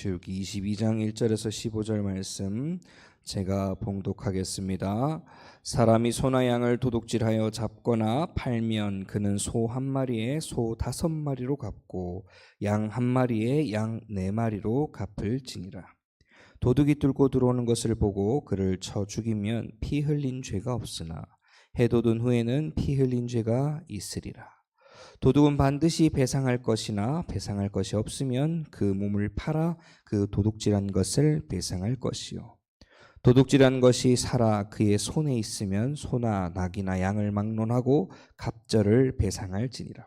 출애굽기 22장 1절에서 15절 말씀 제가 봉독하겠습니다. 사람이 소나 양을 도둑질하여 잡거나 팔면 그는 소 한 마리에 소 5마리로 갚고 양 한 마리에 양 4마리로 갚을지니라. 도둑이 뚫고 들어오는 것을 보고 그를 쳐 죽이면 피 흘린 죄가 없으나 해 돋은 후에는 피 흘린 죄가 있으리라. 도둑은 반드시 배상할 것이나 배상할 것이 없으면 그 몸을 팔아 그 도둑질한 것을 배상할 것이요. 도둑질한 것이 살아 그의 손에 있으면 소나 낙이나 양을 막론하고 갑절을 배상할지니라.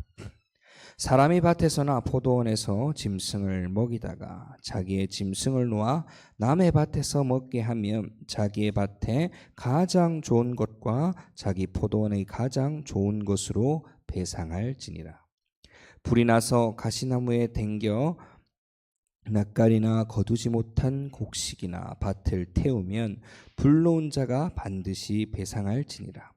사람이 밭에서나 포도원에서 짐승을 먹이다가 자기의 짐승을 놓아 남의 밭에서 먹게 하면 자기의 밭에 가장 좋은 것과 자기 포도원의 가장 좋은 것으로 배상할지니라. 불이 나서 가시나무에 댕겨 낯가리나 거두지 못한 곡식이나 밭을 태우면 불러온 자가 반드시 배상할지니라.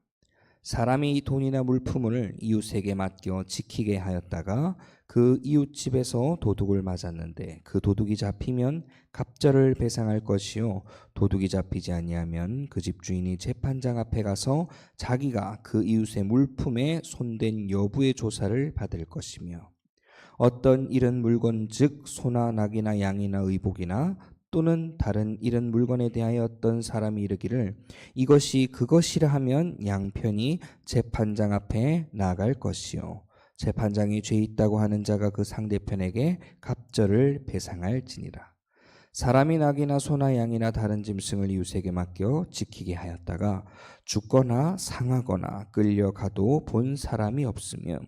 사람이 돈이나 물품을 이웃에게 맡겨 지키게 하였다가 그 이웃집에서 도둑을 맞았는데 그 도둑이 잡히면 갑절을 배상할 것이요, 도둑이 잡히지 아니하면 그 집 주인이 재판장 앞에 가서 자기가 그 이웃의 물품에 손댄 여부의 조사를 받을 것이며, 어떤 잃은 물건 즉 소나 낙이나 양이나 의복이나 또는 다른 잃은 물건에 대하여 어떤 사람이 이르기를 이것이 그것이라 하면 양편이 재판장 앞에 나갈 것이요, 재판장이 죄 있다고 하는 자가 그 상대편에게 갑절을 배상할지니라. 사람이 낙이나 소나 양이나 다른 짐승을 이웃에게 맡겨 지키게 하였다가 죽거나 상하거나 끌려가도 본 사람이 없으면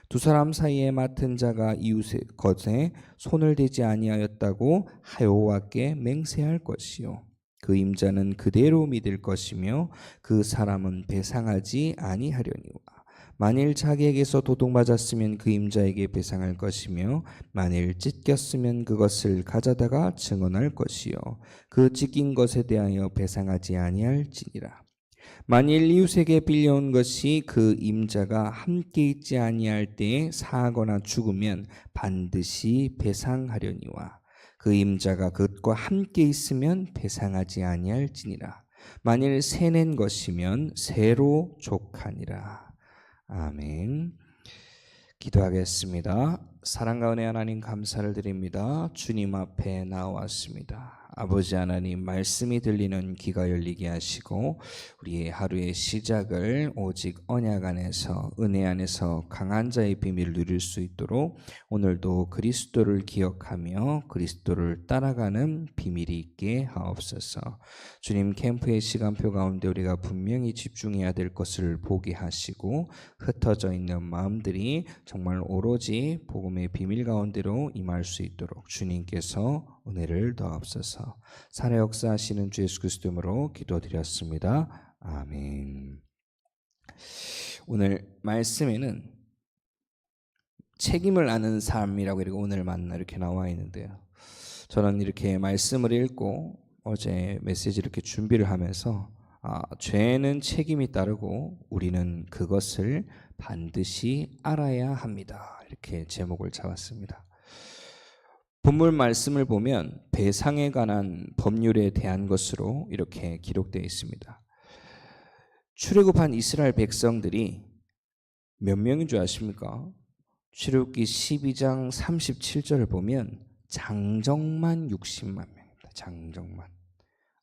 두 사람 사이에 맡은 자가 이웃의 것에 손을 대지 아니하였다고 여호와께 맹세할 것이요, 그 임자는 그대로 믿을 것이며 그 사람은 배상하지 아니하려니와. 만일 자기에게서 도둑 맞았으면 그 임자에게 배상할 것이며 만일 찢겼으면 그것을 가져다가 증언할 것이요, 그 찢긴 것에 대하여 배상하지 아니할지니라. 만일 이웃에게 빌려온 것이 그 임자가 함께 있지 아니할 때에 사하거나 죽으면 반드시 배상하려니와 그 임자가 그것과 함께 있으면 배상하지 아니할지니라. 만일 새낸 것이면 새로 족하니라. 아멘. 기도하겠습니다. 사랑과 은혜 하나님 감사를 드립니다. 주님 앞에 나왔습니다. 아버지 하나님, 말씀이 들리는 귀가 열리게 하시고 우리의 하루의 시작을 오직 언약 안에서 은혜 안에서 강한 자의 비밀을 누릴 수 있도록 오늘도 그리스도를 기억하며 그리스도를 따라가는 비밀이 있게 하옵소서. 주님, 캠프의 시간표 가운데 우리가 분명히 집중해야 될 것을 보게 하시고 흩어져 있는 마음들이 정말 오로지 복음의 비밀 가운데로 임할 수 있도록 주님께서 은혜를 더하옵소서. 살아 역사하시는 주 예수 그리스도 이름으로 기도드렸습니다. 아멘. 오늘 말씀에는 책임을 아는 삶이라고 이렇게 오늘 만나 이렇게 나와 있는데요. 저는 이렇게 말씀을 읽고 어제 메시지 이렇게 준비를 하면서 죄는 책임이 따르고 우리는 그것을 반드시 알아야 합니다. 이렇게 제목을 잡았습니다. 본문 말씀을 보면 배상에 관한 법률에 대한 것으로 이렇게 기록되어 있습니다. 출애굽한 이스라엘 백성들이 몇 명인 줄 아십니까? 출애굽기 12장 37절을 보면 장정만 60만 명입니다. 장정만.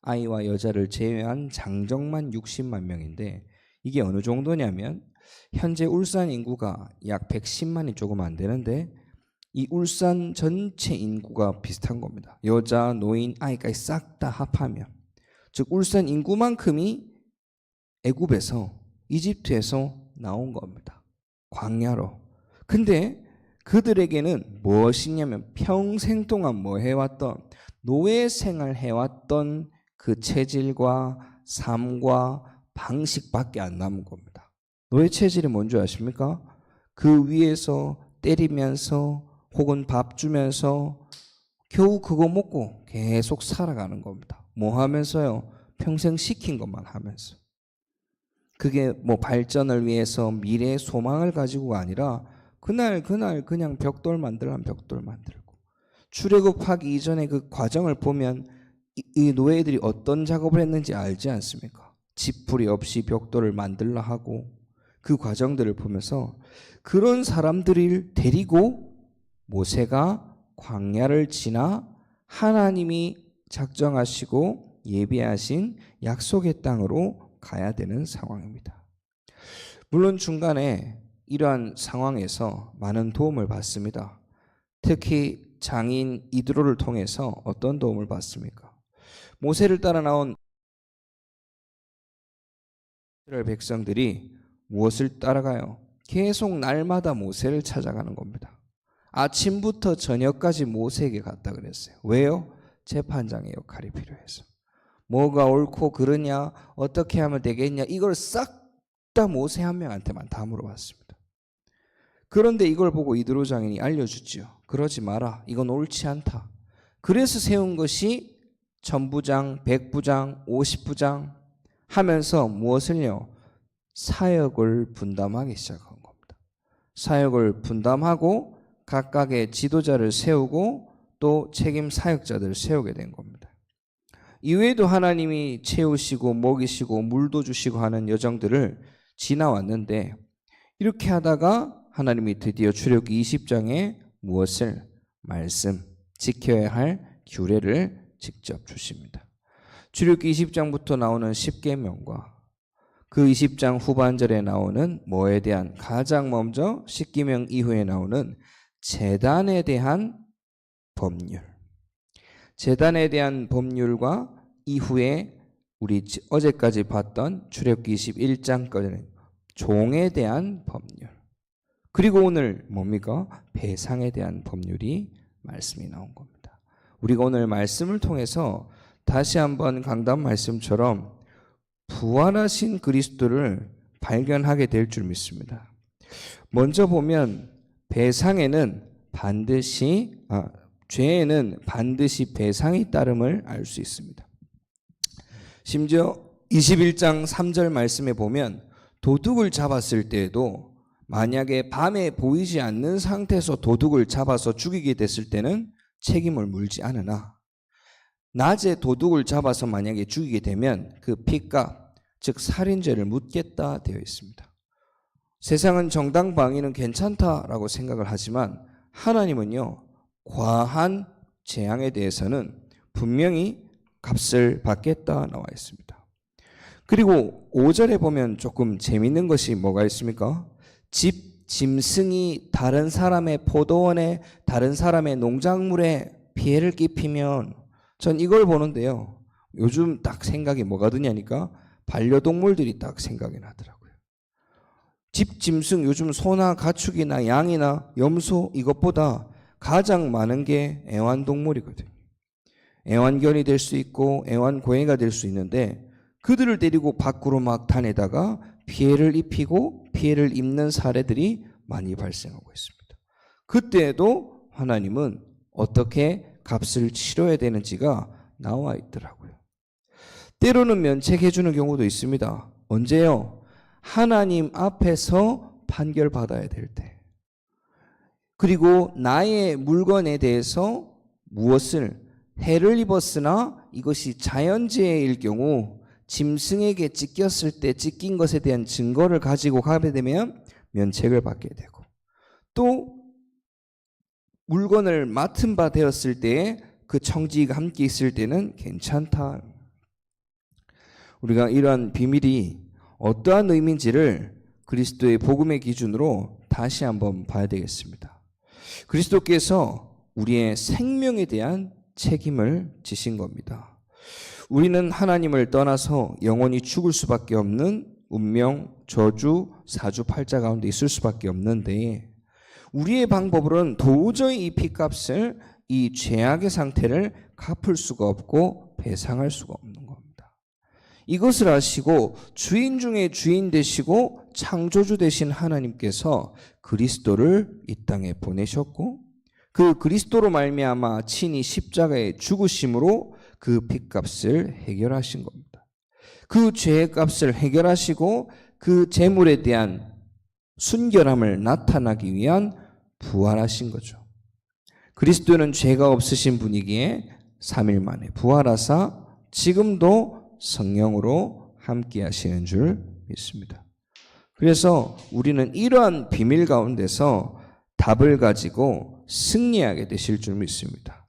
아이와 여자를 제외한 장정만 60만 명인데 이게 어느 정도냐면 현재 울산 인구가 약 110만이 조금 안 되는데 이 울산 전체 인구가 비슷한 겁니다. 여자, 노인, 아이까지 싹 다 합하면, 즉 울산 인구만큼이 애굽에서, 이집트에서 나온 겁니다. 광야로. 근데 그들에게는 무엇이냐면 평생 동안 뭐 해왔던, 노예 생활 해왔던 그 체질과 삶과 방식밖에 안 남은 겁니다. 노예 체질이 뭔지 아십니까? 그 위에서 때리면서 혹은 밥 주면서 겨우 그거 먹고 계속 살아가는 겁니다. 뭐 하면서요? 평생 시킨 것만 하면서. 그게 뭐 발전을 위해서 미래의 소망을 가지고가 아니라 그날 그냥 벽돌 만들고 출애굽하기 이전에 그 과정을 보면 이 노예들이 어떤 작업을 했는지 알지 않습니까? 지푸리 없이 벽돌을 만들라 하고 그 과정들을 보면서 그런 사람들을 데리고 모세가 광야를 지나 하나님이 작정하시고 예비하신 약속의 땅으로 가야 되는 상황입니다. 물론 중간에 이러한 상황에서 많은 도움을 받습니다. 특히 장인 이드로를 통해서 어떤 도움을 받습니까? 모세를 따라 나온 이스라엘 백성들이 무엇을 따라가요? 계속 날마다 모세를 찾아가는 겁니다. 아침부터 저녁까지 모세에게 갔다 그랬어요. 왜요? 재판장의 역할이 필요해서. 뭐가 옳고 그르냐, 어떻게 하면 되겠냐, 이걸 싹 다 모세 한 명한테만 다 물어봤습니다. 그런데 이걸 보고 이드로 장인이 알려주지요. 그러지 마라. 이건 옳지 않다. 그래서 세운 것이 천부장, 백부장, 50부장 하면서 무엇을요? 사역을 분담하기 시작한 겁니다. 사역을 분담하고 각각의 지도자를 세우고 또 책임 사역자들을 세우게 된 겁니다. 이외에도 하나님이 채우시고 먹이시고 물도 주시고 하는 여정들을 지나왔는데 이렇게 하다가 하나님이 드디어 출애굽기 20장에 무엇을? 말씀, 지켜야 할 규례를 직접 주십니다. 출애굽기 20장부터 나오는 10계명과 그 20장 후반절에 나오는 뭐에 대한 가장 먼저 10계명 이후에 나오는 제단에 대한 법률. 제단에 대한 법률과 이후에 우리 어제까지 봤던 출애굽기 21장까지는 종에 대한 법률. 그리고 오늘 뭡니까? 배상에 대한 법률이 말씀이 나온 겁니다. 우리가 오늘 말씀을 통해서 다시 한번 강단 말씀처럼 부활하신 그리스도를 발견하게 될 줄 믿습니다. 먼저 보면 배상에는 죄에는 반드시 배상이 따름을 알 수 있습니다. 심지어 21장 3절 말씀에 보면 도둑을 잡았을 때에도 만약에 밤에 보이지 않는 상태에서 도둑을 잡아서 죽이게 됐을 때는 책임을 물지 않으나 낮에 도둑을 잡아서 만약에 죽이게 되면 그 피값, 즉 살인죄를 묻겠다 되어 있습니다. 세상은 정당방위는 괜찮다라고 생각을 하지만 하나님은요, 과한 재앙에 대해서는 분명히 값을 받겠다 나와 있습니다. 그리고 5절에 보면 조금 재밌는 것이 뭐가 있습니까? 짐승이 다른 사람의 포도원에, 다른 사람의 농작물에 피해를 끼치면 전 이걸 보는데요. 요즘 딱 생각이 뭐가 드냐니까 반려동물들이 딱 생각이 나더라고요. 짐승, 요즘 소나 가축이나 양이나 염소 이것보다 가장 많은 게 애완동물이거든요. 애완견이 될 수 있고 애완고양이가 될 수 있는데 그들을 데리고 밖으로 막 다니다가 피해를 입히고 피해를 입는 사례들이 많이 발생하고 있습니다. 그때에도 하나님은 어떻게 값을 치러야 되는지가 나와 있더라고요. 때로는 면책해 주는 경우도 있습니다. 언제요? 하나님 앞에서 판결받아야 될 때. 그리고 나의 물건에 대해서 무엇을 해를 입었으나 이것이 자연재해일 경우 짐승에게 찢겼을 때 찢긴 것에 대한 증거를 가지고 가게 되면 면책을 받게 되고 또 물건을 맡은 바 되었을 때에 그 청지기가 함께 있을 때는 괜찮다. 우리가 이러한 비밀이 어떠한 의미인지를 그리스도의 복음의 기준으로 다시 한번 봐야 되겠습니다. 그리스도께서 우리의 생명에 대한 책임을 지신 겁니다. 우리는 하나님을 떠나서 영원히 죽을 수밖에 없는 운명, 저주, 사주팔자 가운데 있을 수밖에 없는데 우리의 방법으로는 도저히 이 피값을, 이 죄악의 상태를 갚을 수가 없고 배상할 수가 없는 겁니다. 이것을 아시고 주인 중에 주인 되시고 창조주 되신 하나님께서 그리스도를 이 땅에 보내셨고 그 그리스도로 말미암아 친히 십자가에 죽으심으로 그 핏값을 해결하신 겁니다. 그 죄의 값을 해결하시고 그 재물에 대한 순결함을 나타나기 위한 부활하신 거죠. 그리스도는 죄가 없으신 분이기에 3일 만에 부활하사 지금도 성령으로 함께 하시는 줄 믿습니다. 그래서 우리는 이러한 비밀 가운데서 답을 가지고 승리하게 되실 줄 믿습니다.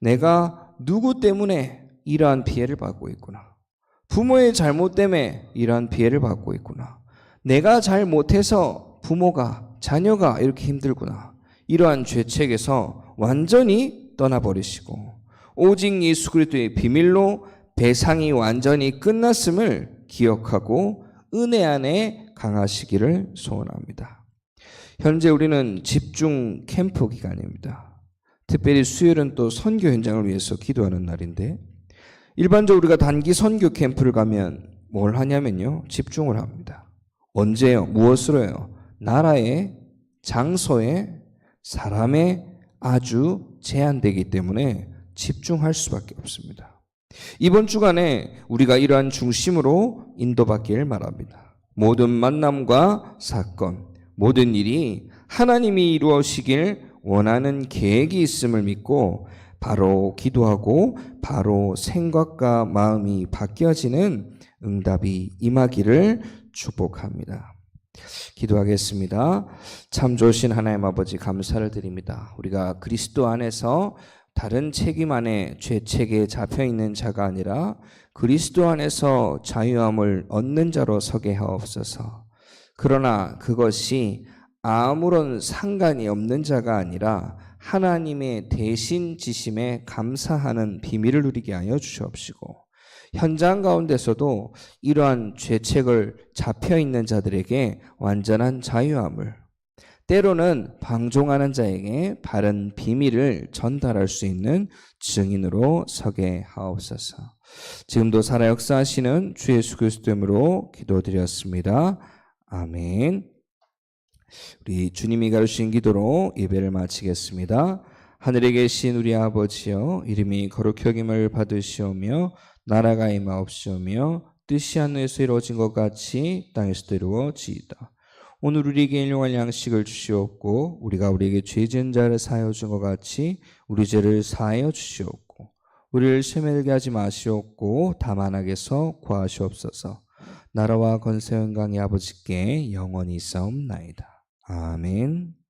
내가 누구 때문에 이러한 피해를 받고 있구나. 부모의 잘못 때문에 이러한 피해를 받고 있구나. 내가 잘못해서 부모가, 자녀가 이렇게 힘들구나. 이러한 죄책에서 완전히 떠나버리시고 오직 예수 그리스도의 비밀로 배상이 완전히 끝났음을 기억하고 은혜 안에 강하시기를 소원합니다. 현재 우리는 집중 캠프 기간입니다. 특별히 수요일은 또 선교 현장을 위해서 기도하는 날인데 일반적으로 우리가 단기 선교 캠프를 가면 뭘 하냐면요. 집중을 합니다. 언제요? 무엇으로요? 나라에, 장소에, 사람에 아주 제한되기 때문에 집중할 수밖에 없습니다. 이번 주간에 우리가 이러한 중심으로 인도받기를 바랍니다. 모든 만남과 사건, 모든 일이 하나님이 이루어지길 원하는 계획이 있음을 믿고 바로 기도하고 바로 생각과 마음이 바뀌어지는 응답이 임하기를 축복합니다. 기도하겠습니다. 참 좋으신 하나님 아버지 감사를 드립니다. 우리가 그리스도 안에서 다른 책임 안에 죄책에 잡혀있는 자가 아니라 그리스도 안에서 자유함을 얻는 자로 서게 하옵소서. 그러나 그것이 아무런 상관이 없는 자가 아니라 하나님의 대신 지심에 감사하는 비밀을 누리게 하여 주시옵시고 현장 가운데서도 이러한 죄책을 잡혀있는 자들에게 완전한 자유함을 때로는 방종하는 자에게 바른 비밀을 전달할 수 있는 증인으로 서게 하옵소서. 지금도 살아 역사하시는 주 예수 그리스도로 기도드렸습니다. 아멘. 우리 주님이 가르치신 기도로 예배를 마치겠습니다. 하늘에 계신 우리 아버지여, 이름이 거룩히 여김을 받으시오며 나라가 임하옵시오며 뜻이 하늘에서 이루어진 것 같이 땅에서도 이루어지이다. 오늘 우리에게 일용할 양식을 주시옵고 우리가 우리에게 죄 지은 자를 사하여 준 것 같이 우리 죄를 사하여 주시옵고 우리를 시험에 들게 하지 마시옵고 다만 악에서 구하시옵소서. 나라와 권세 영광이 아버지께 영원히 있사옵나이다. 아멘.